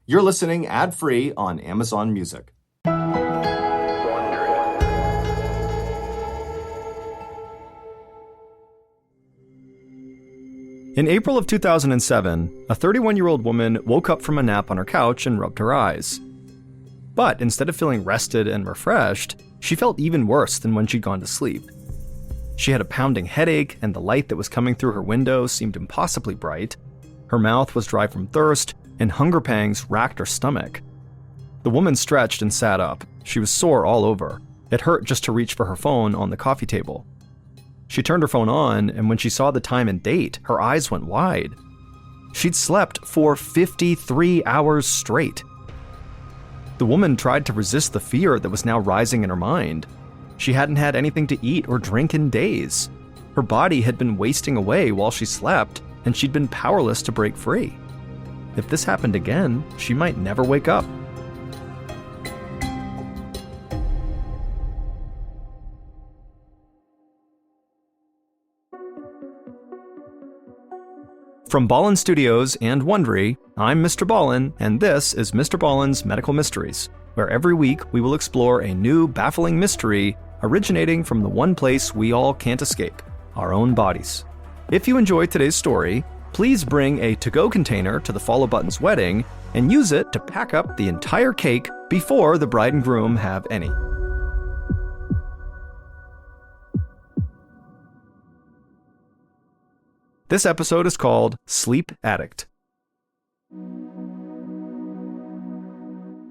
You're listening ad-free on Amazon Music. In April of 2007, a 31-year-old woman woke up from a nap on her couch and rubbed her eyes. But instead of feeling rested and refreshed, she felt even worse than when she'd gone to sleep. She had a pounding headache, and the light that was coming through her window seemed impossibly bright. Her mouth was dry from thirst, and hunger pangs racked her stomach. The woman stretched and sat up. She was sore all over. It hurt just to reach for her phone on the coffee table. She turned her phone on, and when she saw the time and date, her eyes went wide. She'd slept for 53 hours straight. The woman tried to resist the fear that was now rising in her mind. She hadn't had anything to eat or drink in days. Her body had been wasting away while she slept, and she'd been powerless to break free. If this happened again, she might never wake up. From Ballen Studios and Wondery, I'm Mr. Ballen, and this is Mr. Ballen's Medical Mysteries, where every week we will explore a new baffling mystery originating from the one place we all can't escape, our own bodies. If you enjoyed today's story, please bring a to-go container to the Follow Button's wedding and use it to pack up the entire cake before the bride and groom have any. This episode is called Sleep Addict.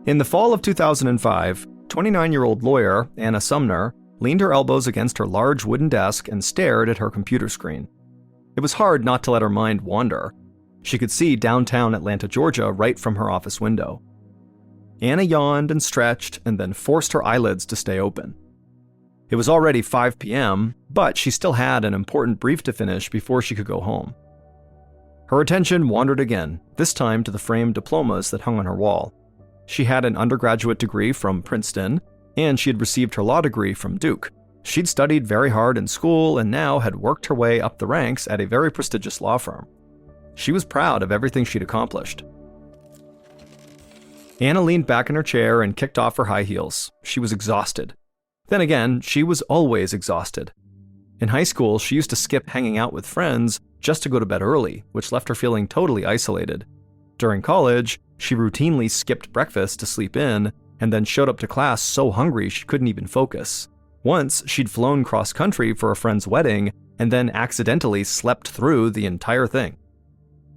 In the fall of 2005, 29-year-old lawyer Anna Sumner leaned her elbows against her large wooden desk and stared at her computer screen. It was hard not to let her mind wander. She could see downtown Atlanta, Georgia, right from her office window. Anna yawned and stretched and then forced her eyelids to stay open. It was already 5 p.m., but she still had an important brief to finish before she could go home. Her attention wandered again, this time to the framed diplomas that hung on her wall. She had an undergraduate degree from Princeton, and she had received her law degree from Duke. She'd studied very hard in school and now had worked her way up the ranks at a very prestigious law firm. She was proud of everything she'd accomplished. Anna leaned back in her chair and kicked off her high heels. She was exhausted. Then again, she was always exhausted. In high school, she used to skip hanging out with friends just to go to bed early, which left her feeling totally isolated. During college, she routinely skipped breakfast to sleep in, and then showed up to class so hungry she couldn't even focus. Once, she'd flown cross-country for a friend's wedding, and then accidentally slept through the entire thing.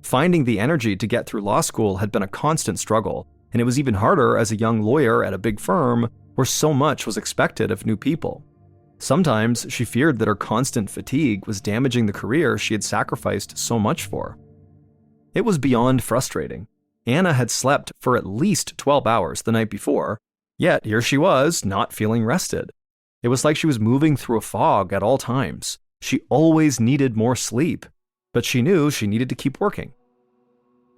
Finding the energy to get through law school had been a constant struggle, and it was even harder as a young lawyer at a big firm where so much was expected of new people. Sometimes she feared that her constant fatigue was damaging the career she had sacrificed so much for. It was beyond frustrating. Anna had slept for at least 12 hours the night before, yet here she was, not feeling rested. It was like she was moving through a fog at all times. She always needed more sleep, but she knew she needed to keep working.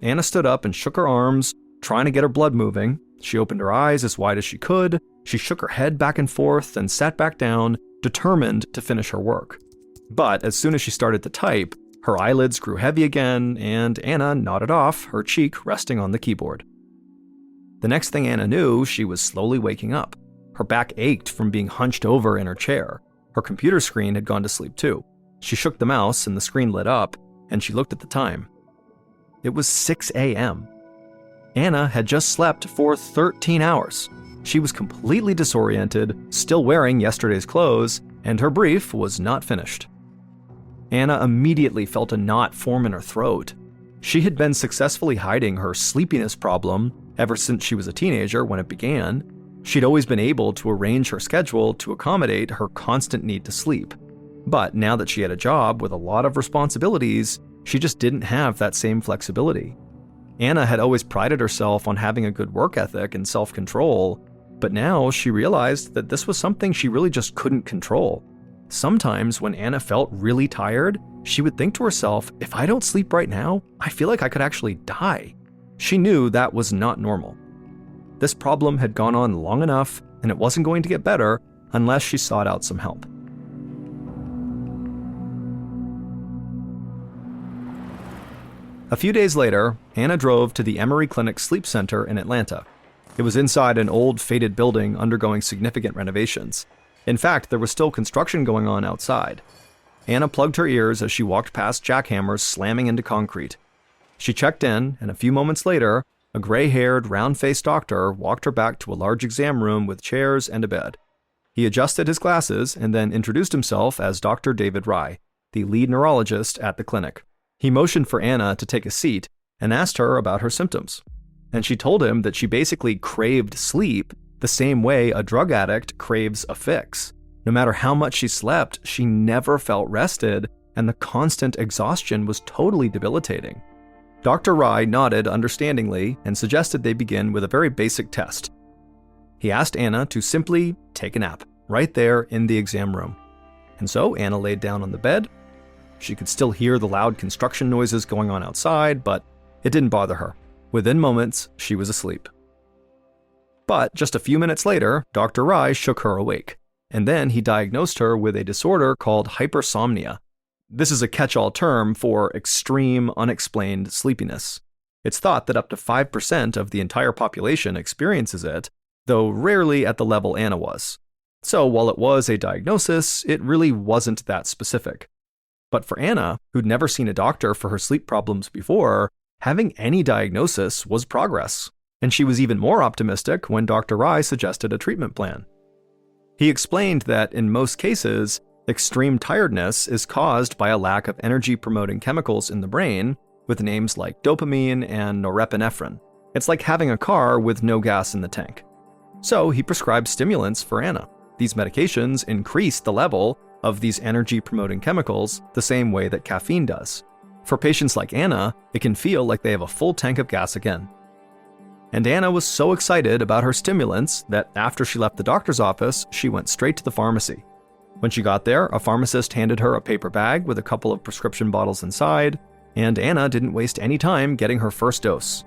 Anna stood up and shook her arms, trying to get her blood moving. She opened her eyes as wide as she could. She shook her head back and forth and sat back down, determined to finish her work. But as soon as she started to type, her eyelids grew heavy again, and Anna nodded off, her cheek resting on the keyboard. The next thing Anna knew, she was slowly waking up. Her back ached from being hunched over in her chair. Her computer screen had gone to sleep too. She shook the mouse and the screen lit up, and she looked at the time. It was 6 a.m. Anna had just slept for 13 hours. She was completely disoriented, still wearing yesterday's clothes, and her brief was not finished. Anna immediately felt a knot form in her throat. She had been successfully hiding her sleepiness problem ever since she was a teenager when it began. She'd always been able to arrange her schedule to accommodate her constant need to sleep. But now that she had a job with a lot of responsibilities, she just didn't have that same flexibility. Anna had always prided herself on having a good work ethic and self-control, but now she realized that this was something she really just couldn't control. Sometimes when Anna felt really tired, she would think to herself, if I don't sleep right now, I feel like I could actually die. She knew that was not normal. This problem had gone on long enough, and it wasn't going to get better unless she sought out some help. A few days later, Anna drove to the Emory Clinic Sleep Center in Atlanta. It was inside an old, faded building undergoing significant renovations. In fact, there was still construction going on outside. Anna plugged her ears as she walked past jackhammers slamming into concrete. She checked in, and a few moments later, a gray-haired, round-faced doctor walked her back to a large exam room with chairs and a bed. He adjusted his glasses and then introduced himself as Dr. David Rye, the lead neurologist at the clinic. He motioned for Anna to take a seat and asked her about her symptoms. And she told him that she basically craved sleep the same way a drug addict craves a fix. No matter how much she slept, she never felt rested, and the constant exhaustion was totally debilitating. Dr. Rye nodded understandingly and suggested they begin with a very basic test. He asked Anna to simply take a nap, right there in the exam room. And so Anna laid down on the bed. She could still hear the loud construction noises going on outside, but it didn't bother her. Within moments, she was asleep. But just a few minutes later, Dr. Rye shook her awake, and then he diagnosed her with a disorder called hypersomnia. This is a catch-all term for extreme, unexplained sleepiness. It's thought that up to 5% of the entire population experiences it, though rarely at the level Anna was. So while it was a diagnosis, it really wasn't that specific. But for Anna, who'd never seen a doctor for her sleep problems before, having any diagnosis was progress, and she was even more optimistic when Dr. Rye suggested a treatment plan. He explained that in most cases, extreme tiredness is caused by a lack of energy-promoting chemicals in the brain, with names like dopamine and norepinephrine. It's like having a car with no gas in the tank. So he prescribed stimulants for Anna. These medications increase the level of these energy-promoting chemicals the same way that caffeine does. For patients like Anna, it can feel like they have a full tank of gas again. And Anna was so excited about her stimulants that after she left the doctor's office, she went straight to the pharmacy. When she got there, a pharmacist handed her a paper bag with a couple of prescription bottles inside, and Anna didn't waste any time getting her first dose.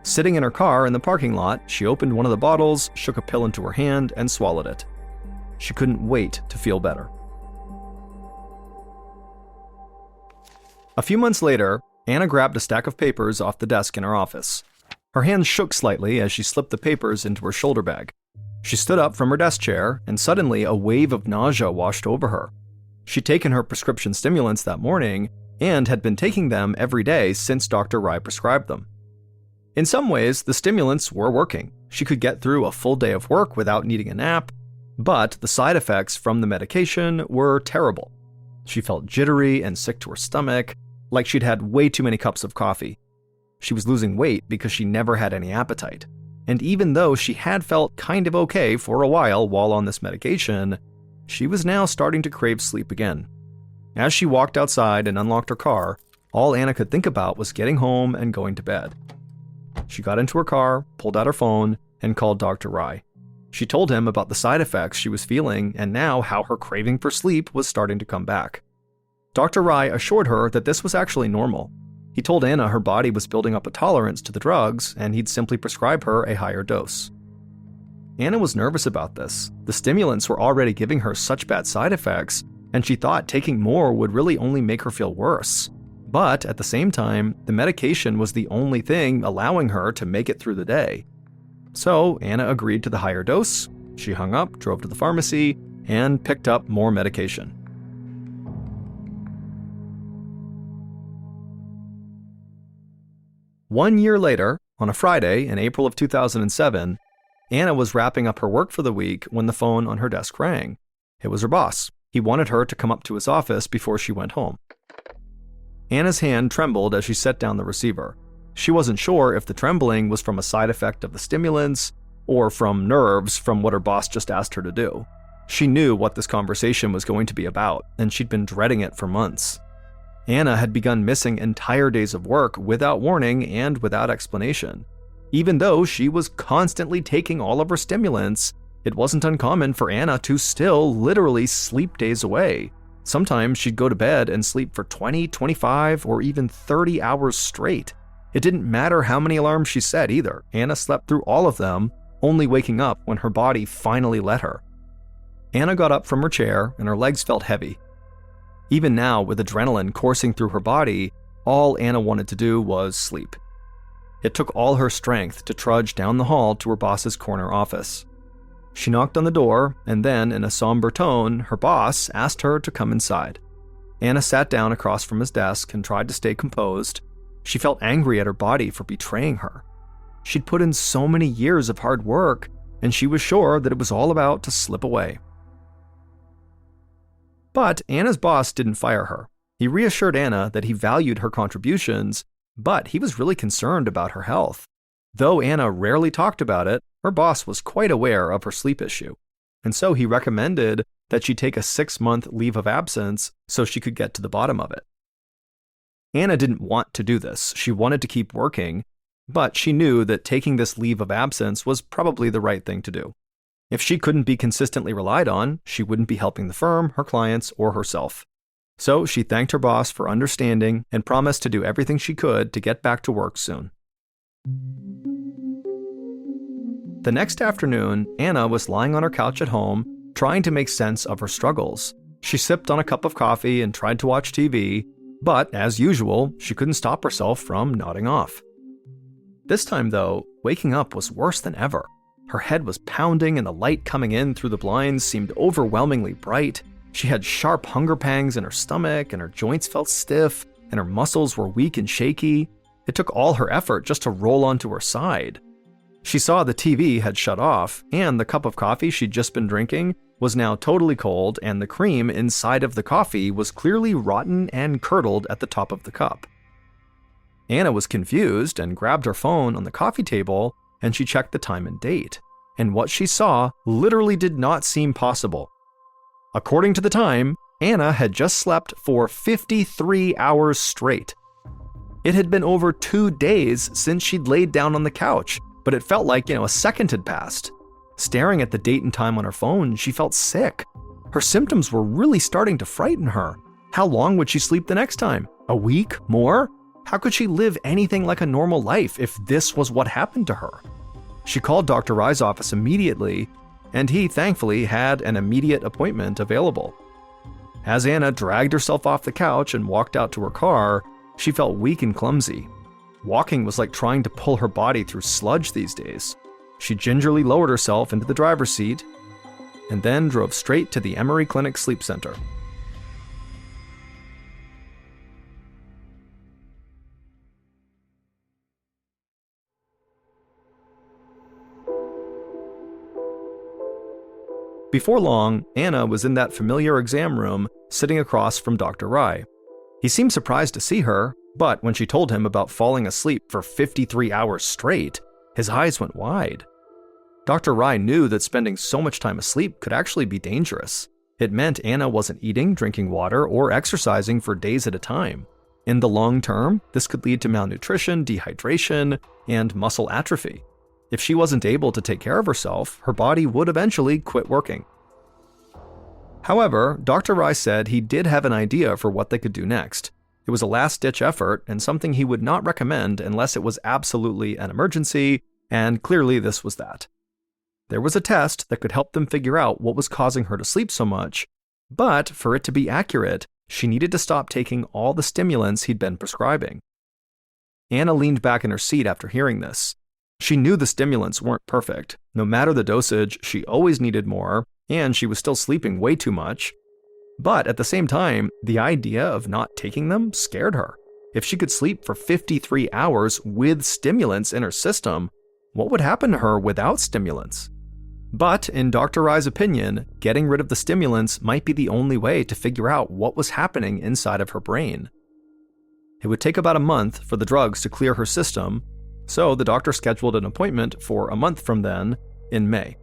Sitting in her car in the parking lot, she opened one of the bottles, shook a pill into her hand, and swallowed it. She couldn't wait to feel better. A few months later, Anna grabbed a stack of papers off the desk in her office. Her hands shook slightly as she slipped the papers into her shoulder bag. She stood up from her desk chair, and suddenly a wave of nausea washed over her. She'd taken her prescription stimulants that morning and had been taking them every day since Dr. Rye prescribed them. In some ways, the stimulants were working. She could get through a full day of work without needing a nap, but the side effects from the medication were terrible. She felt jittery and sick to her stomach, like she'd had way too many cups of coffee. She was losing weight because she never had any appetite. And even though she had felt kind of okay for a while on this medication, she was now starting to crave sleep again. As she walked outside and unlocked her car, all Anna could think about was getting home and going to bed. She got into her car, pulled out her phone, and called Dr. Rye. She told him about the side effects she was feeling and now how her craving for sleep was starting to come back. Dr. Rye assured her that this was actually normal. He told Anna her body was building up a tolerance to the drugs, and he'd simply prescribe her a higher dose. Anna was nervous about this. The stimulants were already giving her such bad side effects, and she thought taking more would really only make her feel worse. But at the same time, the medication was the only thing allowing her to make it through the day. So Anna agreed to the higher dose. She hung up, drove to the pharmacy, and picked up more medication. One year later, on a Friday in April of 2007, Anna was wrapping up her work for the week when the phone on her desk rang. It was her boss. He wanted her to come up to his office before she went home. Anna's hand trembled as she set down the receiver. She wasn't sure if the trembling was from a side effect of the stimulants or from nerves from what her boss just asked her to do. She knew what this conversation was going to be about, and she'd been dreading it for months. Anna had begun missing entire days of work without warning and without explanation. Even though she was constantly taking all of her stimulants, it wasn't uncommon for Anna to still literally sleep days away. Sometimes she'd go to bed and sleep for 20, 25, or even 30 hours straight. It didn't matter how many alarms she set either. Anna slept through all of them, only waking up when her body finally let her. Anna got up from her chair and her legs felt heavy. Even now, with adrenaline coursing through her body, All Anna wanted to do was sleep. It took all her strength to trudge down the hall to her boss's corner office. She knocked on the door, and then, in a somber tone, her boss asked her to come inside. Anna sat down across from his desk and tried to stay composed. She felt angry at her body for betraying her. She'd put in so many years of hard work, and she was sure that it was all about to slip away. But Anna's boss didn't fire her. He reassured Anna that he valued her contributions, but he was really concerned about her health. Though Anna rarely talked about it, her boss was quite aware of her sleep issue, and so he recommended that she take a 6-month leave of absence so she could get to the bottom of it. Anna didn't want to do this. She wanted to keep working, but she knew that taking this leave of absence was probably the right thing to do. If she couldn't be consistently relied on, she wouldn't be helping the firm, her clients, or herself. So she thanked her boss for understanding and promised to do everything she could to get back to work soon. The next afternoon, Anna was lying on her couch at home, trying to make sense of her struggles. She sipped on a cup of coffee and tried to watch TV, but as usual, she couldn't stop herself from nodding off. This time, though, waking up was worse than ever. Her head was pounding and the light coming in through the blinds seemed overwhelmingly bright. She had sharp hunger pangs in her stomach, and her joints felt stiff, and her muscles were weak and shaky. It took all her effort just to roll onto her side. She saw the TV had shut off, and the cup of coffee she'd just been drinking was now totally cold, and the cream inside of the coffee was clearly rotten and curdled at the top of the cup. Anna was confused and grabbed her phone on the coffee table, and she checked the time and date. And what she saw literally did not seem possible. According to the time, Anna had just slept for 53 hours straight. It had been over 2 days since she'd laid down on the couch, but it felt like, a second had passed. Staring at the date and time on her phone, she felt sick. Her symptoms were really starting to frighten her. How long would she sleep the next time? A week? More? How could she live anything like a normal life if this was what happened to her? She called Dr. Rye's office immediately, and he thankfully had an immediate appointment available. As Anna dragged herself off the couch and walked out to her car, she felt weak and clumsy. Walking was like trying to pull her body through sludge these days. She gingerly lowered herself into the driver's seat and then drove straight to the Emory Clinic Sleep Center. Before long, Anna was in that familiar exam room, sitting across from Dr. Rye. He seemed surprised to see her, but when she told him about falling asleep for 53 hours straight, his eyes went wide. Dr. Rye knew that spending so much time asleep could actually be dangerous. It meant Anna wasn't eating, drinking water, or exercising for days at a time. In the long term, this could lead to malnutrition, dehydration, and muscle atrophy. If she wasn't able to take care of herself, her body would eventually quit working. However, Dr. Rye said he did have an idea for what they could do next. It was a last-ditch effort and something he would not recommend unless it was absolutely an emergency, and clearly this was that. There was a test that could help them figure out what was causing her to sleep so much, but for it to be accurate, she needed to stop taking all the stimulants he'd been prescribing. Anna leaned back in her seat after hearing this. She knew the stimulants weren't perfect. No matter the dosage, she always needed more, and she was still sleeping way too much. But at the same time, the idea of not taking them scared her. If she could sleep for 53 hours with stimulants in her system, what would happen to her without stimulants? But in Dr. Rye's opinion, getting rid of the stimulants might be the only way to figure out what was happening inside of her brain. It would take about a month for the drugs to clear her system, so the doctor scheduled an appointment for a month from then, in May.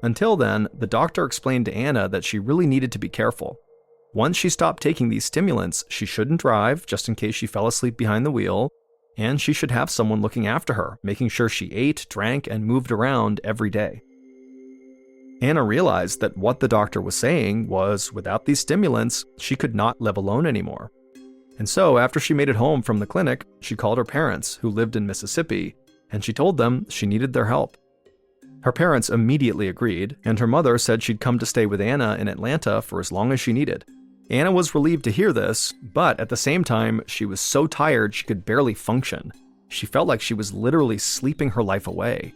Until then, the doctor explained to Anna that she really needed to be careful. Once she stopped taking these stimulants, she shouldn't drive, just in case she fell asleep behind the wheel, and she should have someone looking after her, making sure she ate, drank, and moved around every day. Anna realized that what the doctor was saying was, without these stimulants, she could not live alone anymore. And so, after she made it home from the clinic, she called her parents, who lived in Mississippi, and she told them she needed their help. Her parents immediately agreed, and her mother said she'd come to stay with Anna in Atlanta for as long as she needed. Anna was relieved to hear this, but at the same time, she was so tired she could barely function. She felt like she was literally sleeping her life away.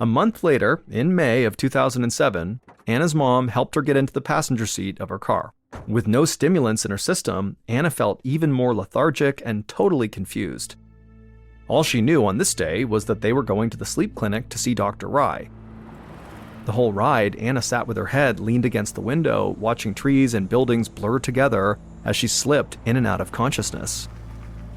A month later, in May of 2007, Anna's mom helped her get into the passenger seat of her car. With no stimulants in her system, Anna felt even more lethargic and totally confused. All she knew on this day was that they were going to the sleep clinic to see Dr. Rye. The whole ride, Anna sat with her head leaned against the window, watching trees and buildings blur together as she slipped in and out of consciousness.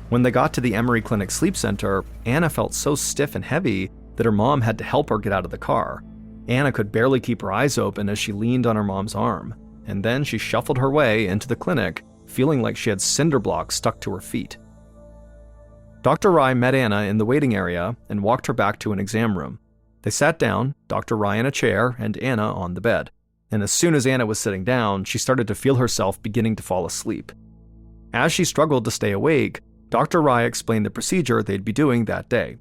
When they got to the Emory Clinic Sleep Center, Anna felt so stiff and heavy that her mom had to help her get out of the car. Anna could barely keep her eyes open as she leaned on her mom's arm, and then she shuffled her way into the clinic, feeling like she had cinder blocks stuck to her feet. Dr. Rye met Anna in the waiting area and walked her back to an exam room. They sat down, Dr. Rye in a chair and Anna on the bed. And as soon as Anna was sitting down, she started to feel herself beginning to fall asleep. As she struggled to stay awake, Dr. Rye explained the procedure they'd be doing that day.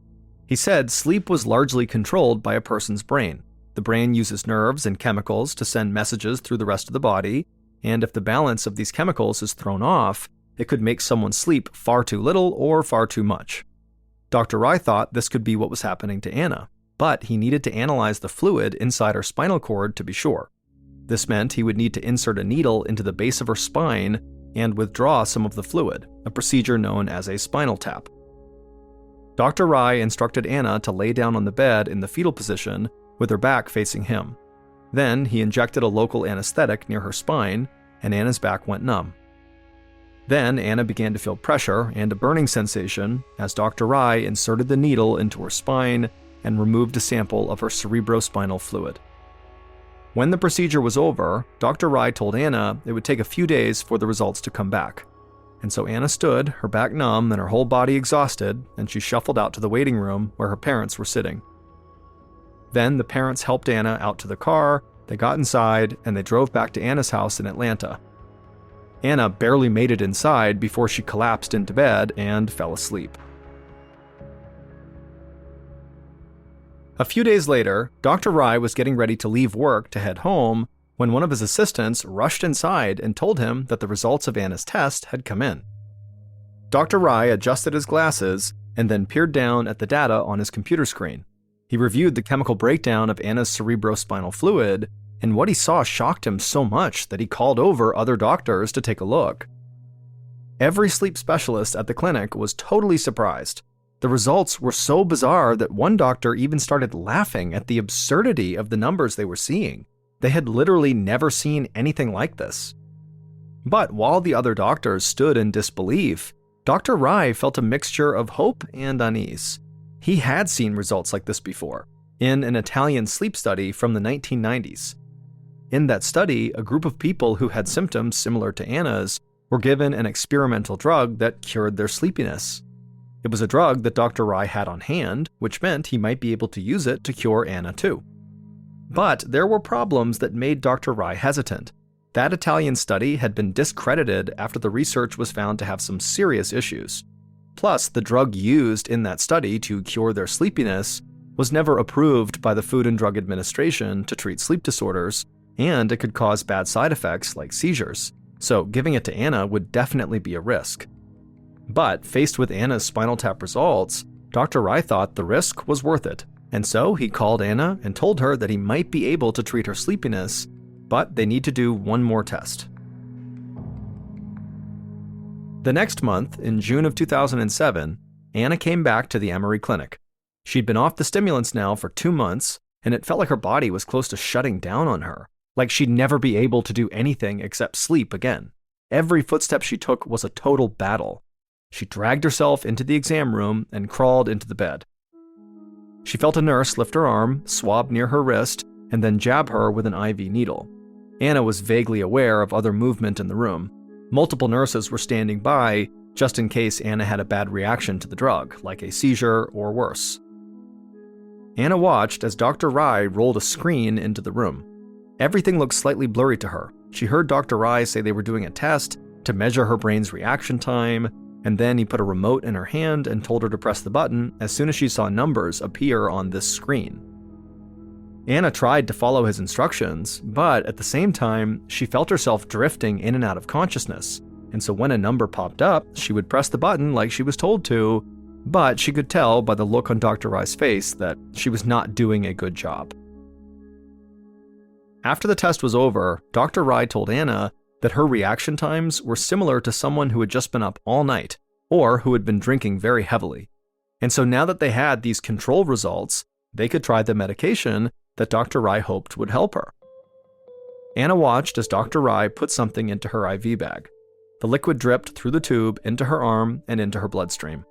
He said sleep was largely controlled by a person's brain. The brain uses nerves and chemicals to send messages through the rest of the body, and if the balance of these chemicals is thrown off, it could make someone sleep far too little or far too much. Dr. Rye thought this could be what was happening to Anna, but he needed to analyze the fluid inside her spinal cord to be sure. This meant he would need to insert a needle into the base of her spine and withdraw some of the fluid, a procedure known as a spinal tap. Dr. Rye instructed Anna to lay down on the bed in the fetal position with her back facing him. Then he injected a local anesthetic near her spine, and Anna's back went numb. Then Anna began to feel pressure and a burning sensation as Dr. Rye inserted the needle into her spine and removed a sample of her cerebrospinal fluid. When the procedure was over, Dr. Rye told Anna it would take a few days for the results to come back. And so Anna stood, her back numb and her whole body exhausted, and she shuffled out to the waiting room where her parents were sitting. Then the parents helped Anna out to the car, they got inside, and they drove back to Anna's house in Atlanta. Anna barely made it inside before she collapsed into bed and fell asleep. A few days later, Dr. Rye was getting ready to leave work to head home when one of his assistants rushed inside and told him that the results of Anna's test had come in. Dr. Rye adjusted his glasses and then peered down at the data on his computer screen. He reviewed the chemical breakdown of Anna's cerebrospinal fluid, and what he saw shocked him so much that he called over other doctors to take a look. Every sleep specialist at the clinic was totally surprised. The results were so bizarre that one doctor even started laughing at the absurdity of the numbers they were seeing. They had literally never seen anything like this. But while the other doctors stood in disbelief, Dr. Rye felt a mixture of hope and unease. He had seen results like this before, in an Italian sleep study from the 1990s. In that study, a group of people who had symptoms similar to Anna's were given an experimental drug that cured their sleepiness. It was a drug that Dr. Rye had on hand, which meant he might be able to use it to cure Anna too. But there were problems that made Dr. Rye hesitant. That Italian study had been discredited after the research was found to have some serious issues. Plus, the drug used in that study to cure their sleepiness was never approved by the Food and Drug Administration to treat sleep disorders, and it could cause bad side effects like seizures, so giving it to Anna would definitely be a risk. But faced with Anna's spinal tap results, Dr. Rye thought the risk was worth it, and so he called Anna and told her that he might be able to treat her sleepiness, but they need to do one more test. The next month, in June of 2007, Anna came back to the Emory Clinic. She'd been off the stimulants now for 2 months, and it felt like her body was close to shutting down on her, like she'd never be able to do anything except sleep again. Every footstep she took was a total battle. She dragged herself into the exam room and crawled into the bed. She felt a nurse lift her arm, swab near her wrist, and then jab her with an IV needle. Anna was vaguely aware of other movement in the room. Multiple nurses were standing by, just in case Anna had a bad reaction to the drug, like a seizure or worse. Anna watched as Dr. Rye rolled a screen into the room. Everything looked slightly blurry to her. She heard Dr. Rye say they were doing a test to measure her brain's reaction time, and then he put a remote in her hand and told her to press the button as soon as she saw numbers appear on this screen. Anna tried to follow his instructions, but at the same time, she felt herself drifting in and out of consciousness, and so when a number popped up, she would press the button like she was told to, but she could tell by the look on Dr. Rye's face that she was not doing a good job. After the test was over, Dr. Rye told Anna that her reaction times were similar to someone who had just been up all night, or who had been drinking very heavily. And so now that they had these control results, they could try the medication that Dr. Rye hoped would help her. Anna watched as Dr. Rye put something into her IV bag. The liquid dripped through the tube into her arm and into her bloodstream.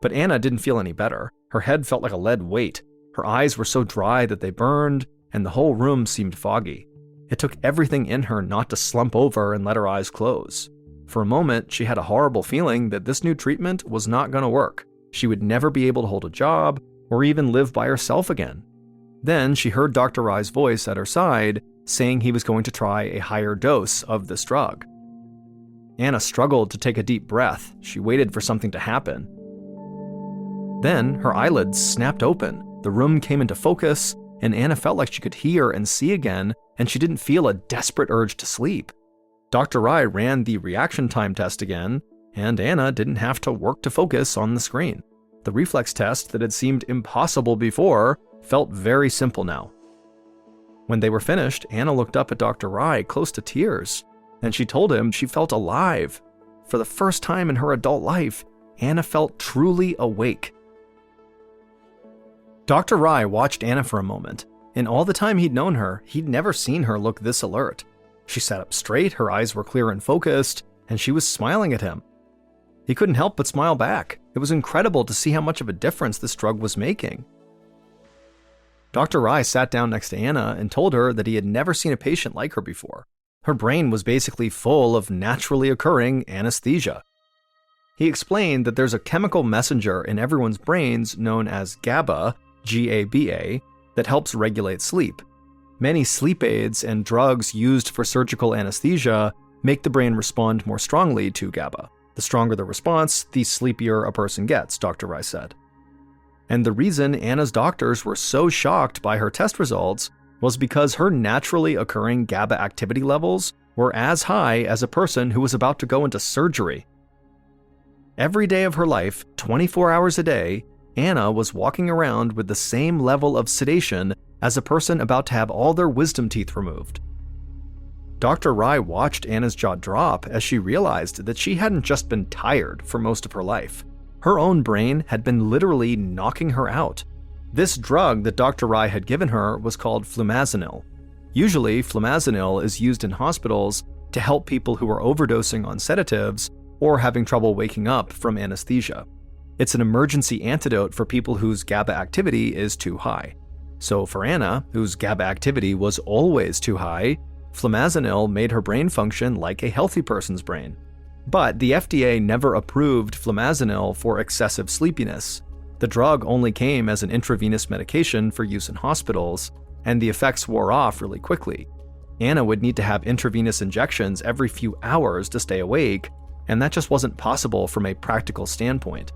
But Anna didn't feel any better. Her head felt like a lead weight. Her eyes were so dry that they burned, and the whole room seemed foggy. It took everything in her not to slump over and let her eyes close. For a moment, she had a horrible feeling that this new treatment was not going to work. She would never be able to hold a job or even live by herself again. Then she heard Dr. Rye's voice at her side saying he was going to try a higher dose of this drug. Anna struggled to take a deep breath. She waited for something to happen. Then her eyelids snapped open. The room came into focus, and Anna felt like she could hear and see again, and she didn't feel a desperate urge to sleep. Dr. Rye ran the reaction time test again, and Anna didn't have to work to focus on the screen. The reflex test that had seemed impossible before felt very simple now. When they were finished, Anna looked up at Dr. Rye, close to tears, and she told him she felt alive. For the first time in her adult life, Anna felt truly awake. Dr. Rye watched Anna for a moment. In all the time he'd known her, he'd never seen her look this alert. She sat up straight, her eyes were clear and focused, and she was smiling at him. He couldn't help but smile back. It was incredible to see how much of a difference this drug was making. Dr. Rye sat down next to Anna and told her that he had never seen a patient like her before. Her brain was basically full of naturally occurring anesthesia. He explained that there's a chemical messenger in everyone's brains known as GABA, G-A-B-A, that helps regulate sleep. Many sleep aids and drugs used for surgical anesthesia make the brain respond more strongly to GABA. The stronger the response, the sleepier a person gets, Dr. Rye said. And the reason Anna's doctors were so shocked by her test results was because her naturally occurring GABA activity levels were as high as a person who was about to go into surgery. Every day of her life, 24 hours a day, Anna was walking around with the same level of sedation as a person about to have all their wisdom teeth removed. Dr. Rye watched Anna's jaw drop as she realized that she hadn't just been tired for most of her life. Her own brain had been literally knocking her out. This drug that Dr. Rye had given her was called flumazenil. Usually, flumazenil is used in hospitals to help people who are overdosing on sedatives or having trouble waking up from anesthesia. It's an emergency antidote for people whose GABA activity is too high. So for Anna, whose GABA activity was always too high, flumazenil made her brain function like a healthy person's brain. But the FDA never approved flumazenil for excessive sleepiness. The drug only came as an intravenous medication for use in hospitals, and the effects wore off really quickly. Anna would need to have intravenous injections every few hours to stay awake, and that just wasn't possible from a practical standpoint.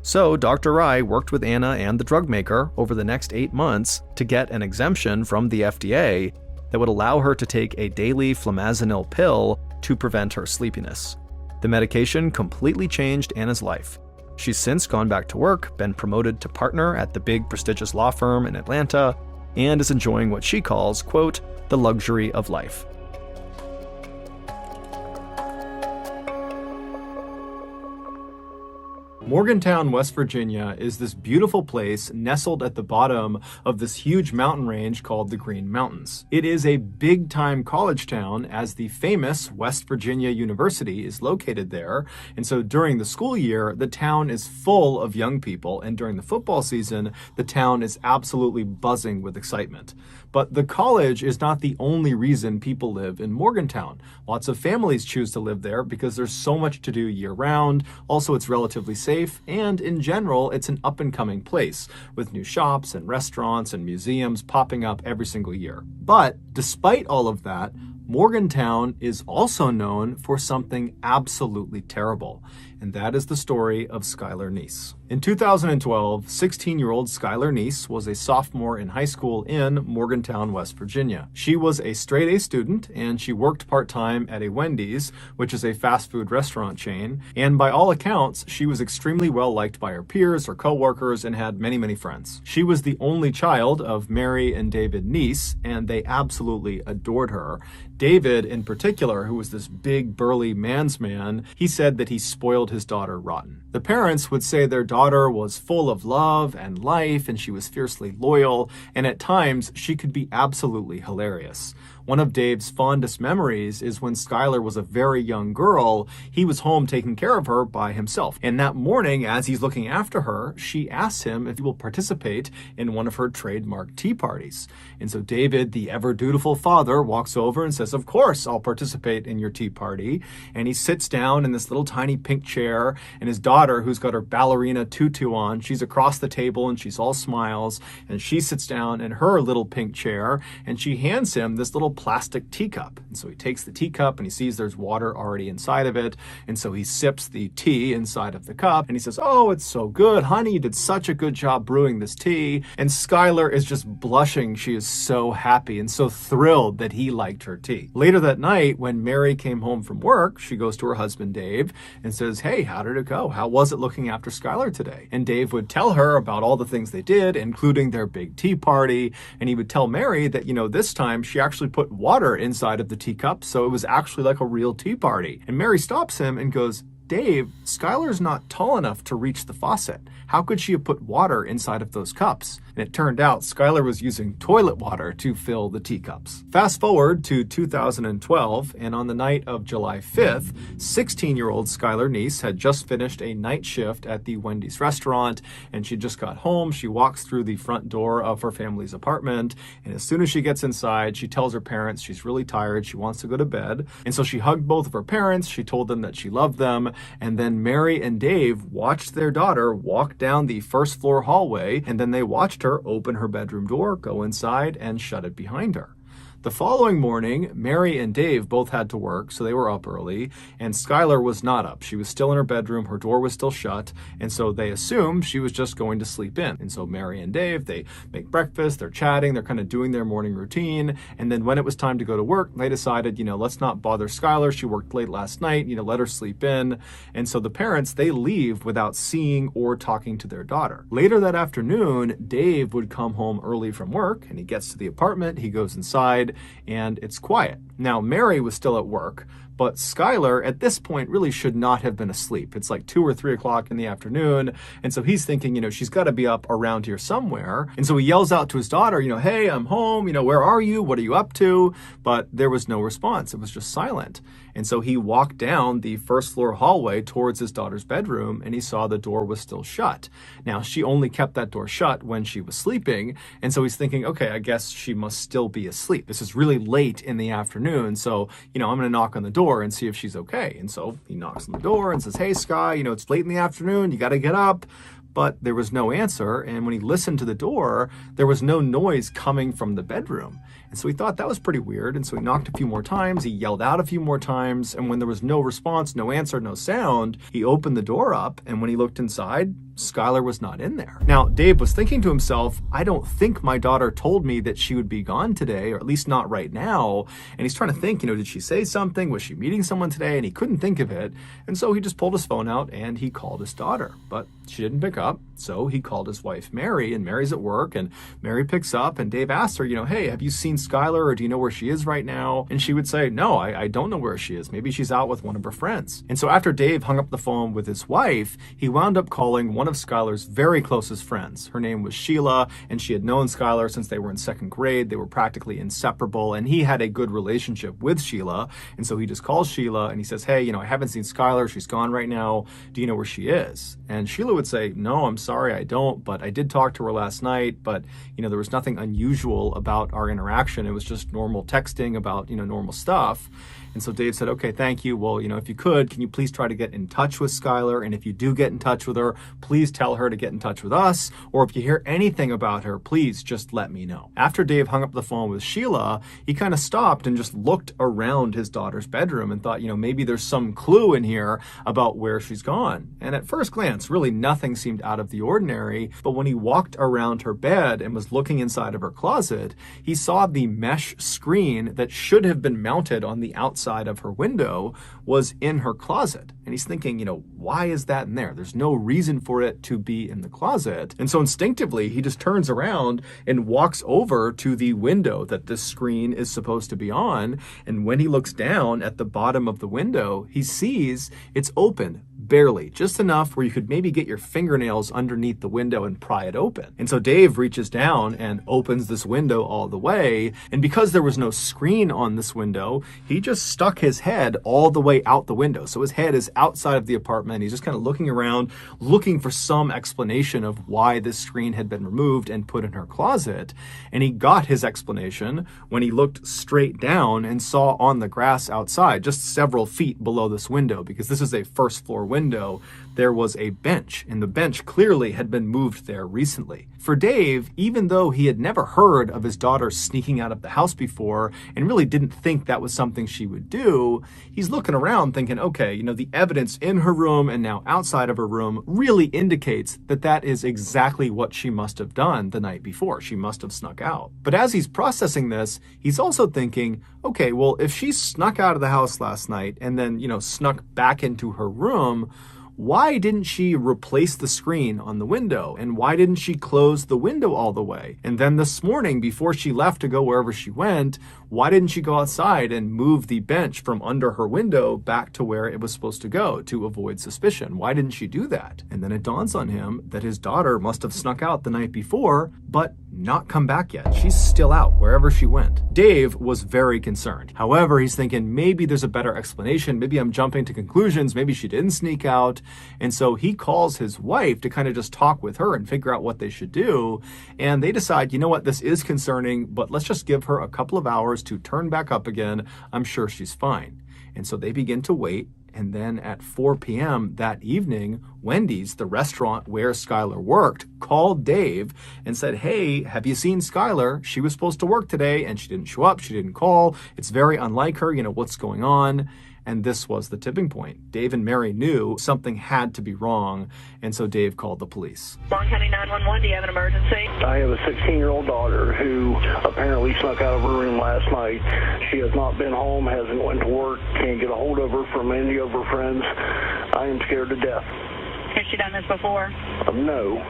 So Dr. Rye worked with Anna and the drug maker over the next 8 months to get an exemption from the FDA that would allow her to take a daily flumazenil pill to prevent her sleepiness. The medication completely changed Anna's life. She's since gone back to work, been promoted to partner at the big prestigious law firm in Atlanta, and is enjoying what she calls, quote, the luxury of life. Morgantown, West Virginia is this beautiful place nestled at the bottom of this huge mountain range called the Green Mountains. It is a big-time college town as the famous West Virginia University is located there, and so during the school year, the town is full of young people, and during the football season, the town is absolutely buzzing with excitement. But the college is not the only reason people live in Morgantown. Lots of families choose to live there because there's so much to do year-round. Also, it's relatively safe, and in general, it's an up-and-coming place with new shops and restaurants and museums popping up every single year. But despite all of that, Morgantown is also known for something absolutely terrible, And that is the story of Skylar Neese. In 2012, 16-year-old Skylar Neese was a sophomore in high school in Morgantown, West Virginia. She was a straight-A student, and she worked part-time at a Wendy's, which is a fast food restaurant chain. And by all accounts, she was extremely well-liked by her peers, her co-workers, and had many, many friends. She was the only child of Mary and David Neese, and they absolutely adored her. David, in particular, who was this big, burly man's man, he said that he spoiled his daughter rotten. The parents would say their daughter was full of love and life, and she was fiercely loyal, and at times she could be absolutely hilarious. One of Dave's fondest memories is when Skylar was a very young girl, he was home taking care of her by himself. And that morning, as he's looking after her, she asks him if he will participate in one of her trademark tea parties. And so David, the ever-dutiful father, walks over and says, "Of course, I'll participate in your tea party." And he sits down in this little tiny pink chair, and his daughter, who's got her ballerina tutu on, she's across the table and she's all smiles, and she sits down in her little pink chair, and she hands him this little plastic teacup. And so he takes the teacup and he sees there's water already inside of it. And so he sips the tea inside of the cup and he says, "Oh, it's so good, honey. You did such a good job brewing this tea." And Skylar is just blushing. She is so happy and so thrilled that he liked her tea. Later that night, when Mary came home from work, she goes to her husband, Dave, and says, "Hey, how did it go? How was it looking after Skylar today?" And Dave would tell her about all the things they did, including their big tea party. And he would tell Mary that, this time she actually put water inside of the teacup, so it was actually like a real tea party. And Mary stops him and goes, "Dave, Skylar's not tall enough to reach the faucet. How could she have put water inside of those cups?" And it turned out Skylar was using toilet water to fill the teacups. Fast forward to 2012, and on the night of July 5th, 16-year-old Skylar Neese had just finished a night shift at the Wendy's restaurant, and she just got home. She walks through the front door of her family's apartment, and as soon as she gets inside, she tells her parents she's really tired, she wants to go to bed. And so she hugged both of her parents, she told them that she loved them, and then Mary and Dave watched their daughter walk down the first floor hallway, and then they watched her open her bedroom door, go inside, and shut it behind her. The following morning, Mary and Dave both had to work, so they were up early, and Skylar was not up. She was still in her bedroom, her door was still shut, and so they assumed she was just going to sleep in. And so Mary and Dave, they make breakfast, they're chatting, they're kind of doing their morning routine, and then when it was time to go to work, they decided, let's not bother Skylar, she worked late last night, let her sleep in. And so the parents, they leave without seeing or talking to their daughter. Later that afternoon, Dave would come home early from work, and he gets to the apartment, he goes inside, and it's quiet. Now, Mary was still at work, but Skylar at this point really should not have been asleep. It's like 2 or 3 o'clock in the afternoon. And so he's thinking, she's got to be up around here somewhere. And so he yells out to his daughter, "Hey, I'm home. Where are you? What are you up to?" But there was no response. It was just silent. And so he walked down the first floor hallway towards his daughter's bedroom, and he saw the door was still shut. Now, she only kept that door shut when she was sleeping. And so he's thinking, okay, I guess she must still be asleep. This is really late in the afternoon. So, I'm going to knock on the door and see if she's okay. And so he knocks on the door and says, "Hey, Sky, it's late in the afternoon. You got to get up." But there was no answer. And when he listened to the door, there was no noise coming from the bedroom. And so he thought that was pretty weird. And so he knocked a few more times. He yelled out a few more times. And when there was no response, no answer, no sound, he opened the door up. And when he looked inside, Skylar was not in there. Now, Dave was thinking to himself, I don't think my daughter told me that she would be gone today, or at least not right now. And he's trying to think, did she say something? Was she meeting someone today? And he couldn't think of it. And so he just pulled his phone out and he called his daughter, but she didn't pick up. So he called his wife, Mary, and Mary's at work, and Mary picks up, and Dave asks her, "Hey, have you seen Skylar, or do you know where she is right now?" And she would say, "No, I don't know where she is. Maybe she's out with one of her friends." And so after Dave hung up the phone with his wife, he wound up calling one of Skylar's very closest friends. Her name was Sheila, and she had known Skylar since they were in second grade. They were practically inseparable, and he had a good relationship with Sheila. And so he just calls Sheila, and he says, "Hey, I haven't seen Skylar. She's gone right now. Do you know where she is?" And Sheila would say, "No, I'm sorry, I don't, but I did talk to her last night, but, there was nothing unusual about our interaction. It was just normal texting about, normal stuff." And so Dave said, okay, thank you. Well, if you could, can you please try to get in touch with Skylar? And if you do get in touch with her, please tell her to get in touch with us. Or if you hear anything about her, please just let me know. After Dave hung up the phone with Sheila, he kind of stopped and just looked around his daughter's bedroom and thought, maybe there's some clue in here about where she's gone. And at first glance, really nothing seemed out of the ordinary. But when he walked around her bed and was looking inside of her closet, he saw the mesh screen that should have been mounted on the outside of her window was in her closet. And he's thinking, why is that in there? There's no reason for it to be in the closet. And so instinctively, he just turns around and walks over to the window that this screen is supposed to be on. And when he looks down at the bottom of the window, he sees it's open. Barely, just enough where you could maybe get your fingernails underneath the window and pry it open. And so Dave reaches down and opens this window all the way. And because there was no screen on this window, he just stuck his head all the way out the window. So his head is outside of the apartment. He's just kind of looking around, looking for some explanation of why this screen had been removed and put in her closet. And he got his explanation when he looked straight down and saw on the grass outside, just several feet below this window, because this is a first floor window, there was a bench, and the bench clearly had been moved there recently. For Dave, even though he had never heard of his daughter sneaking out of the house before and really didn't think that was something she would do, he's looking around thinking, okay, the evidence in her room and now outside of her room really indicates that that is exactly what she must have done the night before. She must have snuck out. But as he's processing this, he's also thinking, okay, well, if she snuck out of the house last night and then, snuck back into her room, why didn't she replace the screen on the window? And why didn't she close the window all the way? And then this morning, before she left to go wherever she went, why didn't she go outside and move the bench from under her window back to where it was supposed to go to avoid suspicion? Why didn't she do that? And then it dawns on him that his daughter must have snuck out the night before, but not come back yet. She's still out wherever she went. Dave was very concerned. However, he's thinking maybe there's a better explanation. Maybe I'm jumping to conclusions. Maybe she didn't sneak out. And so he calls his wife to kind of just talk with her and figure out what they should do. And they decide, you know what, this is concerning, but let's just give her a couple of hours to turn back up again. I'm sure she's fine. And so they begin to wait. And then at 4 p.m. that evening, Wendy's, the restaurant where Skylar worked, called Dave and said, hey, have you seen Skylar? She was supposed to work today and she didn't show up. She didn't call. It's very unlike her. What's going on? And this was the tipping point. Dave and Mary knew something had to be wrong, and so Dave called the police. Long County 911, do you have an emergency? I have a 16-year-old daughter who apparently snuck out of her room last night. She has not been home, hasn't went to work, can't get a hold of her from any of her friends. I am scared to death. Has she done this before? No.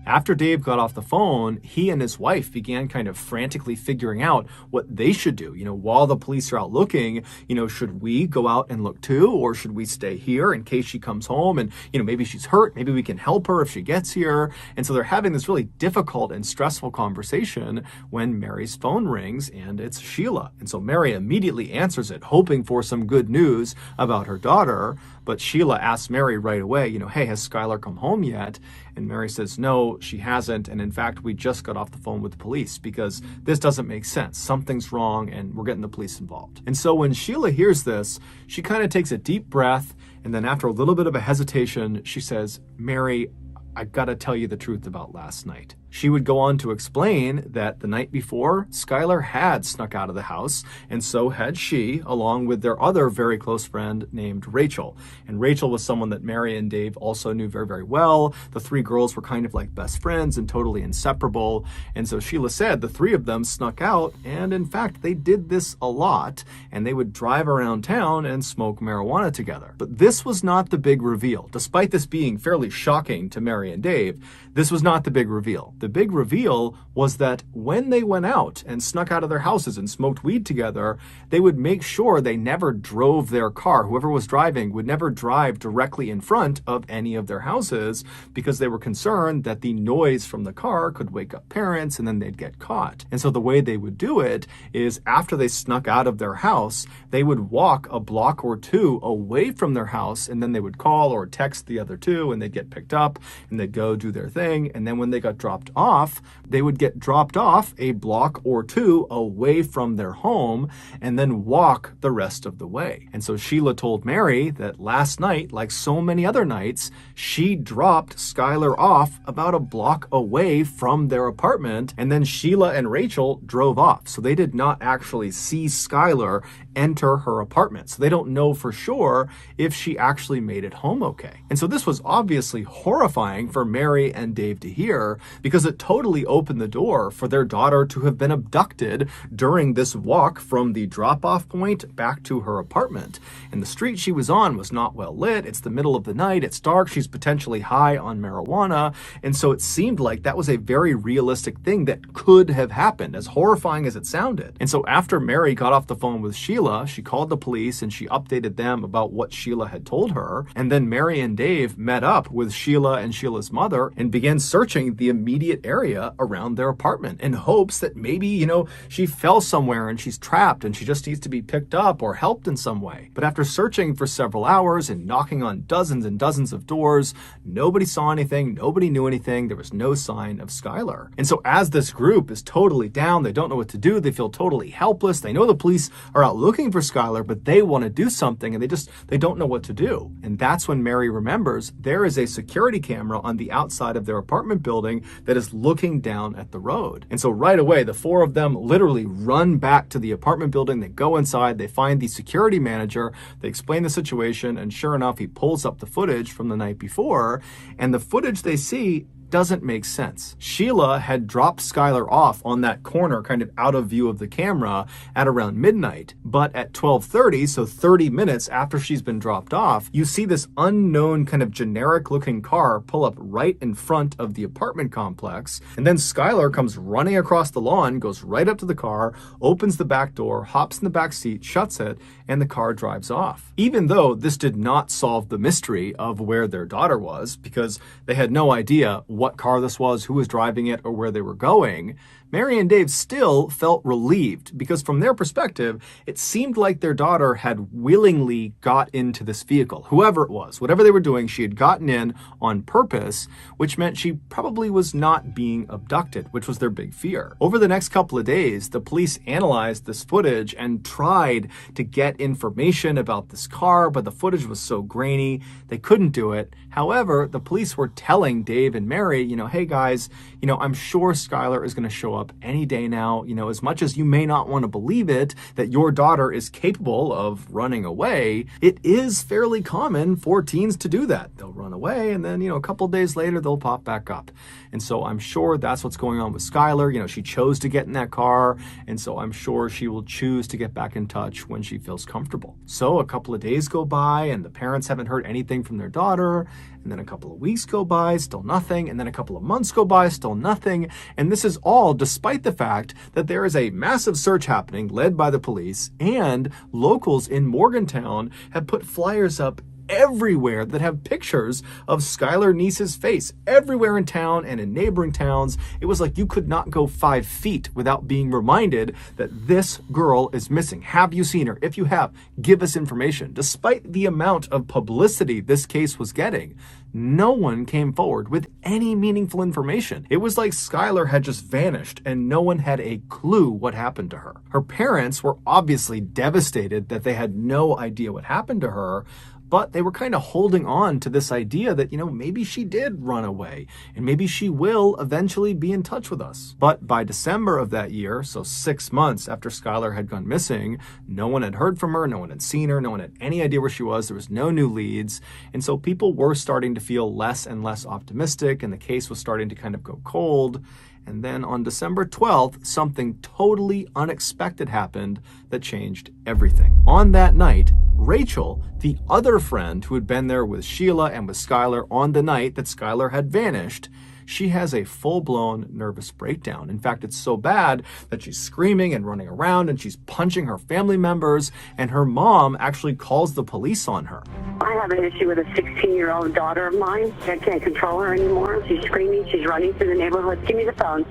After Dave got off the phone, he and his wife began kind of frantically figuring out what they should do. While the police are out looking, should we go out and look too? Or should we stay here in case she comes home and, maybe she's hurt, maybe we can help her if she gets here. And so they're having this really difficult and stressful conversation when Mary's phone rings and it's Sheila. And so Mary immediately answers it, hoping for some good news about her daughter. But Sheila asks Mary right away, hey, has Skylar come home yet? And Mary says, no, she hasn't. And in fact, we just got off the phone with the police because this doesn't make sense. Something's wrong and we're getting the police involved. And so when Sheila hears this, she kind of takes a deep breath. And then after a little bit of a hesitation, she says, Mary, I've got to tell you the truth about last night. She would go on to explain that the night before, Skylar had snuck out of the house, and so had she, along with their other very close friend named Rachel. And Rachel was someone that Mary and Dave also knew very, very well. The three girls were kind of like best friends and totally inseparable. And so Sheila said the three of them snuck out, and in fact, they did this a lot, and they would drive around town and smoke marijuana together. But this was not the big reveal. Despite this being fairly shocking to Mary and Dave, this was not the big reveal. The big reveal was that when they went out and snuck out of their houses and smoked weed together, they would make sure they never drove their car. Whoever was driving would never drive directly in front of any of their houses because they were concerned that the noise from the car could wake up parents and then they'd get caught. And so the way they would do it is after they snuck out of their house, they would walk a block or two away from their house and then they would call or text the other two and they'd get picked up and they'd go do their thing. And then when they got dropped dropped off, they would get dropped off a block or two away from their home and then walk the rest of the way. And so Sheila told Mary that last night, like so many other nights, she dropped Skylar off about a block away from their apartment, and then Sheila and Rachel drove off. So they did not actually see Skylar enter her apartment. So they don't know for sure if she actually made it home okay. And so this was obviously horrifying for Mary and Dave to hear, because it totally opened the door for their daughter to have been abducted during this walk from the drop-off point back to her apartment. And the street she was on was not well lit. It's the middle of the night. It's dark. She's potentially high on marijuana. And so it seemed like that was a very realistic thing that could have happened, as horrifying as it sounded. And so after Mary got off the phone with Sheila, she called the police and she updated them about what Sheila had told her. And then Mary and Dave met up with Sheila and Sheila's mother and began searching the immediate area around their apartment in hopes that maybe, she fell somewhere and she's trapped and she just needs to be picked up or helped in some way. But after searching for several hours and knocking on dozens and dozens of doors, nobody saw anything, nobody knew anything, there was no sign of Skylar. And so as this group is totally down, they don't know what to do, they feel totally helpless, they know the police are out looking for Skylar, but they want to do something and they don't know what to do. And that's when Mary remembers there is a security camera on the outside of their apartment building that is looking down at the road. And so right away, the four of them literally run back to the apartment building. They go inside, they find the security manager, they explain the situation, and sure enough, he pulls up the footage from the night before, and the footage they see doesn't make sense. Sheila had dropped Skylar off on that corner, kind of out of view of the camera, at around midnight. But at 12:30, so 30 minutes after she's been dropped off, you see this unknown kind of generic looking car pull up right in front of the apartment complex. And then Skylar comes running across the lawn, goes right up to the car, opens the back door, hops in the back seat, shuts it, and the car drives off. Even though this did not solve the mystery of where their daughter was, because they had no idea what car this was, who was driving it, or where they were going, Mary and Dave still felt relieved, because from their perspective, it seemed like their daughter had willingly got into this vehicle. Whoever it was, whatever they were doing, she had gotten in on purpose, which meant she probably was not being abducted, which was their big fear. Over the next couple of days, the police analyzed this footage and tried to get information about this car, but the footage was so grainy, they couldn't do it. However, the police were telling Dave and Mary, hey guys, I'm sure Skylar is going to show up any day now. As much as you may not want to believe it, that your daughter is capable of running away, it is fairly common for teens to do that. They'll run away and then, a couple days later, they'll pop back up. And so I'm sure that's what's going on with Skylar. She chose to get in that car, and so I'm sure she will choose to get back in touch when she feels comfortable. So a couple of days go by and the parents haven't heard anything from their daughter. And then a couple of weeks go by, still nothing. And then a couple of months go by, still nothing. And this is all despite the fact that there is a massive search happening led by the police, and locals in Morgantown have put flyers up everywhere that have pictures of Skylar Neese's face everywhere in town and in neighboring towns. It was like you could not go 5 feet without being reminded that this girl is missing. Have you seen her? If you have, give us information. Despite the amount of publicity this case was getting, no one came forward with any meaningful information. It was like Skylar had just vanished and no one had a clue what happened to her. Her parents were obviously devastated that they had no idea what happened to her, but they were kind of holding on to this idea that, maybe she did run away and maybe she will eventually be in touch with us. But by December of that year, so 6 months after Skylar had gone missing, no one had heard from her, no one had seen her, no one had any idea where she was, there was no new leads. And so people were starting to feel less and less optimistic, and the case was starting to kind of go cold. And then on December 12th, something totally unexpected happened that changed everything. On that night, Rachel, the other friend who had been there with Sheila and with Skylar on the night that Skylar had vanished, she has a full-blown nervous breakdown. In fact, it's so bad that she's screaming and running around and she's punching her family members, and her mom actually calls the police on her. I have an issue with a 16-year-old daughter of mine. I can't control her anymore. She's screaming. She's running through the neighborhood. Give me the phone.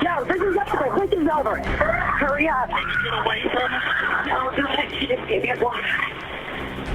No, this is over. This is over. Hurry up. Get away from her. Oh, she just gave me a block.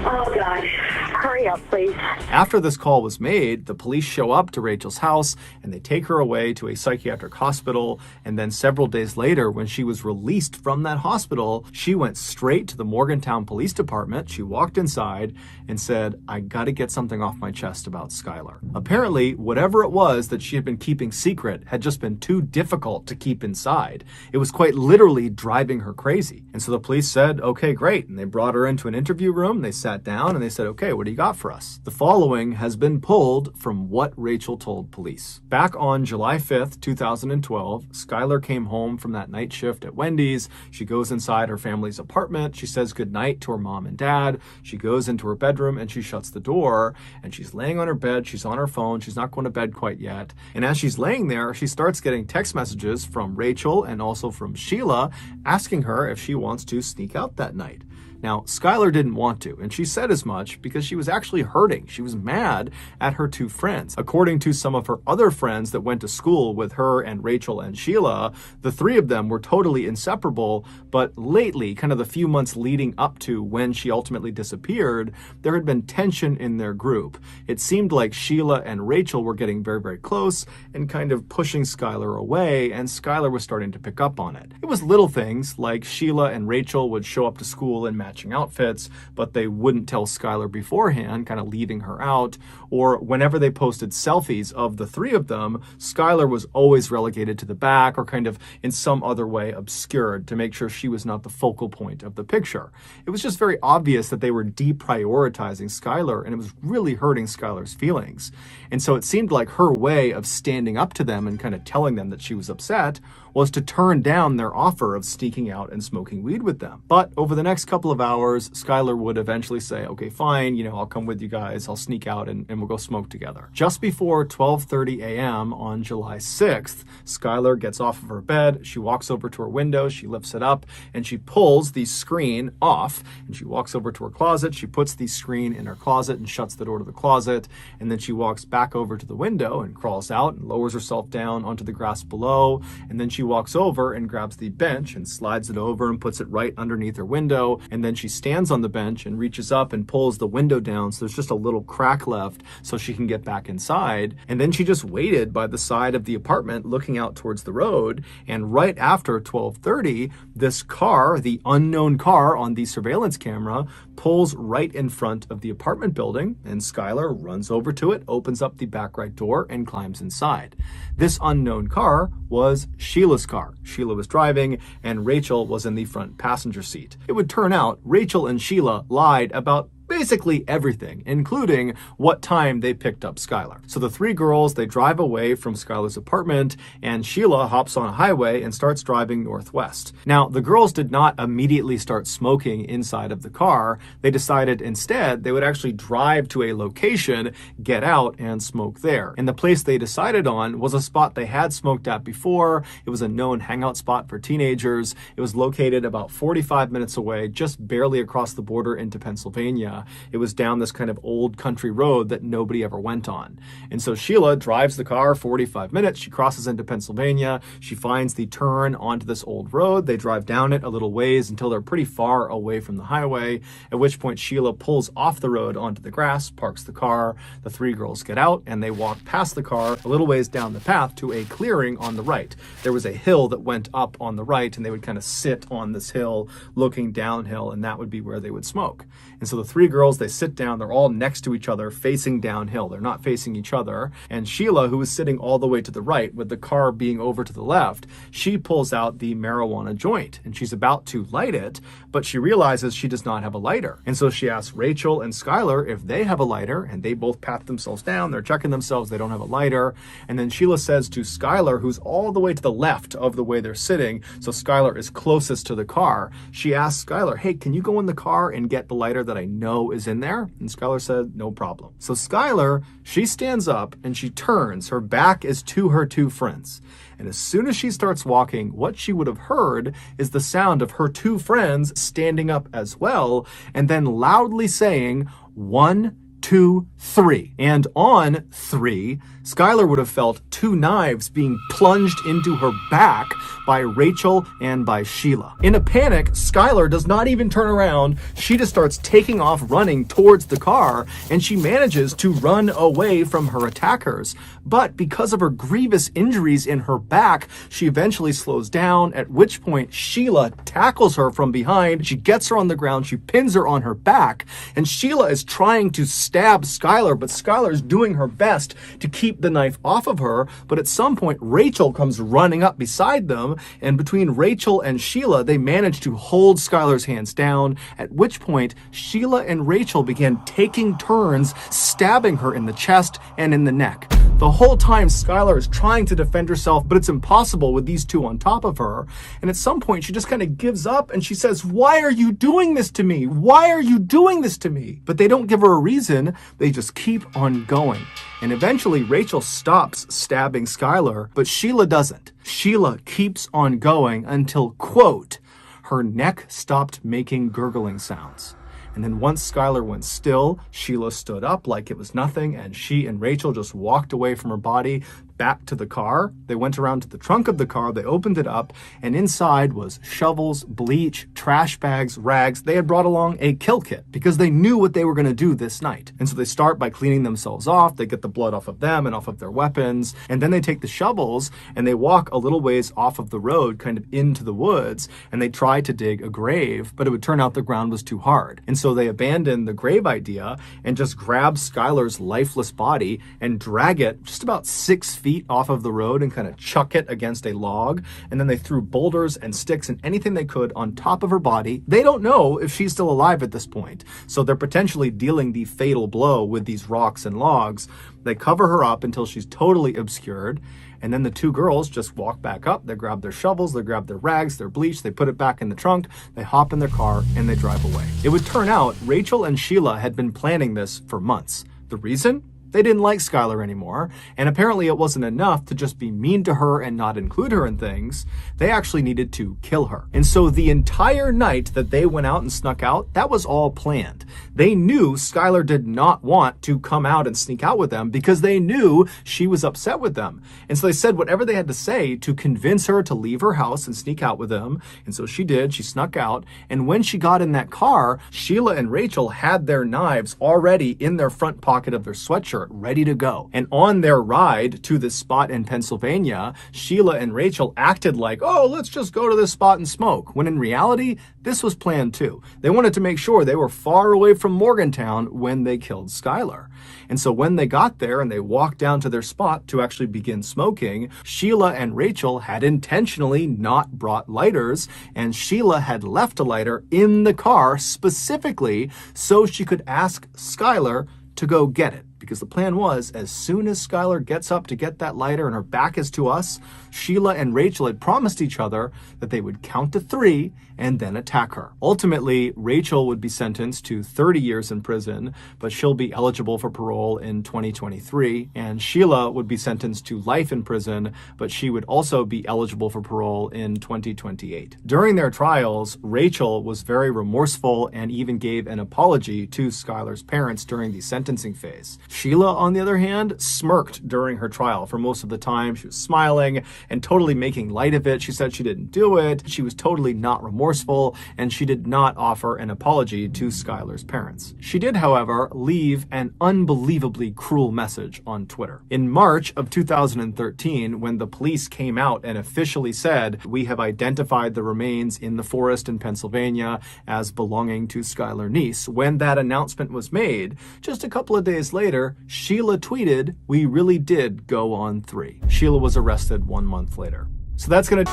Oh, God. Hurry up, please. After this call was made, the police show up to Rachel's house and they take her away to a psychiatric hospital. And then several days later, when she was released from that hospital, she went straight to the Morgantown Police Department. She walked inside and said, I gotta get something off my chest about Skylar. Apparently, whatever it was that she had been keeping secret had just been too difficult to keep inside. It was quite literally driving her crazy. And so the police said, okay, great. And they brought her into an interview room. They sat down and they said, okay, what do you got for us? The following has been pulled from what Rachel told police. Back on July 5th, 2012, Skylar came home from that night shift at Wendy's. She goes inside her family's apartment. She says goodnight to her mom and dad. She goes into her bedroom and she shuts the door, and she's laying on her bed. She's on her phone. She's not going to bed quite yet. And as she's laying there, she starts getting text messages from Rachel and also from Sheila asking her if she wants to sneak out that night. Now, Skylar didn't want to, and she said as much because she was actually hurting. She was mad at her two friends. According to some of her other friends that went to school with her and Rachel and Sheila, the three of them were totally inseparable, but lately, kind of the few months leading up to when she ultimately disappeared, there had been tension in their group. It seemed like Sheila and Rachel were getting very, very close and kind of pushing Skylar away, and Skylar was starting to pick up on it. It was little things like Sheila and Rachel would show up to school in matching outfits, but they wouldn't tell Skylar beforehand, kind of leaving her out. Or whenever they posted selfies of the three of them, Skylar was always relegated to the back or kind of in some other way obscured to make sure she was not the focal point of the picture. It was just very obvious that they were deprioritizing Skylar, and it was really hurting Skylar's feelings. And so it seemed like her way of standing up to them and kind of telling them that she was upset was to turn down their offer of sneaking out and smoking weed with them. But over the next couple of hours, Skylar would eventually say, okay, fine, I'll come with you guys, I'll sneak out and we'll go smoke together. Just before 12:30 a.m. on July 6th, Skylar gets off of her bed, she walks over to her window, she lifts it up, and she pulls the screen off, and she walks over to her closet, she puts the screen in her closet and shuts the door to the closet, and then she walks back over to the window and crawls out and lowers herself down onto the grass below, and then she walks over and grabs the bench and slides it over and puts it right underneath her window, and then she stands on the bench and reaches up and pulls the window down so there's just a little crack left so she can get back inside. And then she just waited by the side of the apartment looking out towards the road, and right after 12:30, this car, the unknown car on the surveillance camera, pulls right in front of the apartment building, and Skylar runs over to it, opens up the back right door, and climbs inside. This unknown car was Sheila's car. Sheila was driving, and Rachel was in the front passenger seat. It would turn out Rachel and Sheila lied about basically everything, including what time they picked up Skylar. So the three girls, they drive away from Skylar's apartment, and Sheila hops on a highway and starts driving northwest. Now, the girls did not immediately start smoking inside of the car. They decided instead they would actually drive to a location, get out, and smoke there. And the place they decided on was a spot they had smoked at before. It was a known hangout spot for teenagers. It was located about 45 minutes away, just barely across the border into Pennsylvania. It was down this kind of old country road that nobody ever went on. And so Sheila drives the car 45 minutes. She crosses into Pennsylvania. She finds the turn onto this old road. They drive down it a little ways until they're pretty far away from the highway, at which point Sheila pulls off the road onto the grass, parks the car. The three girls get out and they walk past the car a little ways down the path to a clearing on the right. There was a hill that went up on the right, and they would kind of sit on this hill looking downhill, and that would be where they would smoke. And so the three girls, they sit down, they're all next to each other, facing downhill. They're not facing each other. And Sheila, who is sitting all the way to the right with the car being over to the left, she pulls out the marijuana joint and she's about to light it, but she realizes she does not have a lighter. And so she asks Rachel and Skylar if they have a lighter, and they both pat themselves down. They're checking themselves. They don't have a lighter. And then Sheila says to Skylar, who's all the way to the left of the way they're sitting, so Skylar is closest to the car, she asks Skylar, hey, can you go in the car and get the lighter that I know is in there? And Skylar said, no problem. So Skylar, she stands up and she turns. Her back is to her two friends. And as soon as she starts walking, what she would have heard is the sound of her two friends standing up as well, and then loudly saying, 1, 2, 3. And on 3, Skylar would have felt 2 knives being plunged into her back by Rachel and by Sheila. In a panic, Skylar does not even turn around. She just starts taking off running towards the car, and she manages to run away from her attackers. But because of her grievous injuries in her back, she eventually slows down, at which point Sheila tackles her from behind. She gets her on the ground, she pins her on her back, and Sheila is trying to stab Skylar, but Skylar's doing her best to keep the knife off of her. But at some point, Rachel comes running up beside them, and between Rachel and Sheila, they manage to hold Skylar's hands down, at which point Sheila and Rachel began taking turns stabbing her in the chest and in the neck. The whole time, Skylar is trying to defend herself, but it's impossible with these two on top of her. And at some point, she just kind of gives up and she says, "Why are you doing this to me? Why are you doing this to me?" But they don't give her a reason. They just keep on going. And eventually, Rachel stops stabbing Skylar, but Sheila doesn't. Sheila keeps on going until, quote, her neck stopped making gurgling sounds. And then once Skylar went still, Sheila stood up like it was nothing, and she and Rachel just walked away from her body back to the car. They went around to the trunk of the car, they opened it up, and inside was shovels, bleach, trash bags, rags. They had brought along a kill kit because they knew what they were going to do this night. And so they start by cleaning themselves off. They get the blood off of them and off of their weapons, and then they take the shovels and they walk a little ways off of the road, kind of into the woods, and they try to dig a grave, but it would turn out the ground was too hard. And so they abandon the grave idea and just grab Skylar's lifeless body and drag it just about 6 feet off of the road and kind of chuck it against a log. And then they threw boulders and sticks and anything they could on top of her body. They don't know if she's still alive at this point, so they're potentially dealing the fatal blow with these rocks and logs. They cover her up until she's totally obscured, and then the two girls just walk back up. They grab their shovels, they grab their rags, their bleach, they put it back in the trunk, they hop in their car, and they drive away. It would turn out Rachel and Sheila had been planning this for months. The reason? They didn't like Skylar anymore, and apparently it wasn't enough to just be mean to her and not include her in things. They actually needed to kill her. And so the entire night that they went out and snuck out, that was all planned. They knew Skylar did not want to come out and sneak out with them because they knew she was upset with them. And so they said whatever they had to say to convince her to leave her house and sneak out with them. And so she did. She snuck out. And when she got in that car, Sheila and Rachel had their knives already in their front pocket of their sweatshirt, ready to go. And on their ride to this spot in Pennsylvania, Sheila and Rachel acted like, "Oh, let's just go to this spot and smoke," when in reality, this was planned too. They wanted to make sure they were far away from Morgantown when they killed Skylar. And so when they got there and they walked down to their spot to actually begin smoking, Sheila and Rachel had intentionally not brought lighters, and Sheila had left a lighter in the car specifically so she could ask Skylar to go get it. Because the plan was, as soon as Skylar gets up to get that lighter and her back is to us, Sheila and Rachel had promised each other that they would count to 3 and then attack her. Ultimately, Rachel would be sentenced to 30 years in prison, but she'll be eligible for parole in 2023. And Sheila would be sentenced to life in prison, but she would also be eligible for parole in 2028. During their trials, Rachel was very remorseful and even gave an apology to Skylar's parents during the sentencing phase. Sheila, on the other hand, smirked during her trial for most of the time. She was smiling and totally making light of it. She said she didn't do it. She was totally not remorseful, and she did not offer an apology to Skylar's parents. She did, however, leave an unbelievably cruel message on Twitter. In March of 2013, when the police came out and officially said, "We have identified the remains in the forest in Pennsylvania as belonging to Skylar Neese," when that announcement was made, just a couple of days later, Sheila tweeted, "We really did go on 3. Sheila was arrested 1 month later. So that's gonna...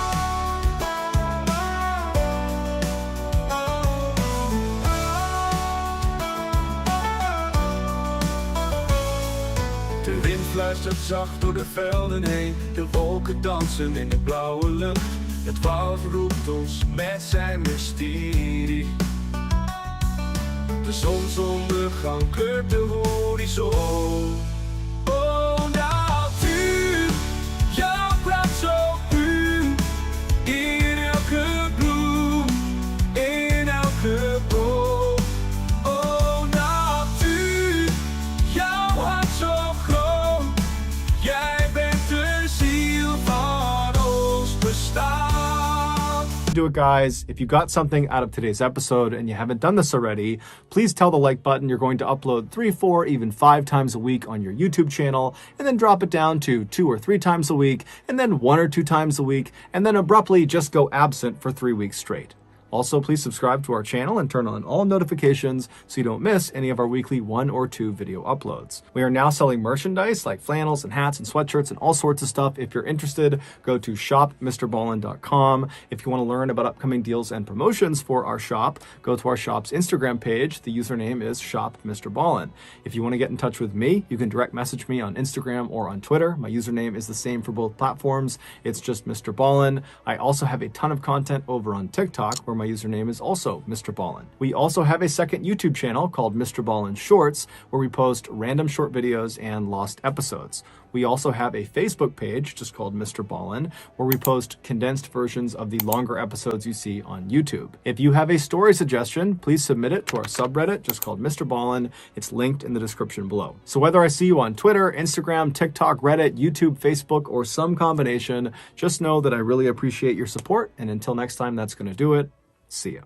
De wind fluistert zacht door de velden heen. De wolken dansen in de blauwe lucht. Het woud roept ons met zijn mysterie. De zonsondergang kleurt de horizon. Oh, natuur, jouw praat zo puur. In elke bloem, in elke boom. Oh, natuur, do it, guys. If you got something out of today's episode and you haven't done this already, please tell the like button you're going to upload 3, 4, even 5 times a week on your YouTube channel, and then drop it down to 2 or 3 times a week, and then 1 or 2 times a week, and then abruptly just go absent for 3 weeks straight. Also, please subscribe to our channel and turn on all notifications so you don't miss any of our weekly 1 or 2 video uploads. We are now selling merchandise like flannels and hats and sweatshirts and all sorts of stuff. If you're interested, go to shopmrballen.com. If you want to learn about upcoming deals and promotions for our shop, go to our shop's Instagram page. The username is shopmrballen. If you want to get in touch with me, you can direct message me on Instagram or on Twitter. My username is the same for both platforms. It's just Mr. Ballen. I also have a ton of content over on TikTok where my username is also Mr. Ballen. We also have a second YouTube channel called MrBallen's Shorts, where we post random short videos and lost episodes. We also have a Facebook page just called Mr. Ballen, where we post condensed versions of the longer episodes you see on YouTube. If you have a story suggestion, please submit it to our subreddit just called Mr. Ballen. It's linked in the description below. So whether I see you on Twitter, Instagram, TikTok, Reddit, YouTube, Facebook, or some combination, just know that I really appreciate your support. And until next time, that's going to do it. See ya.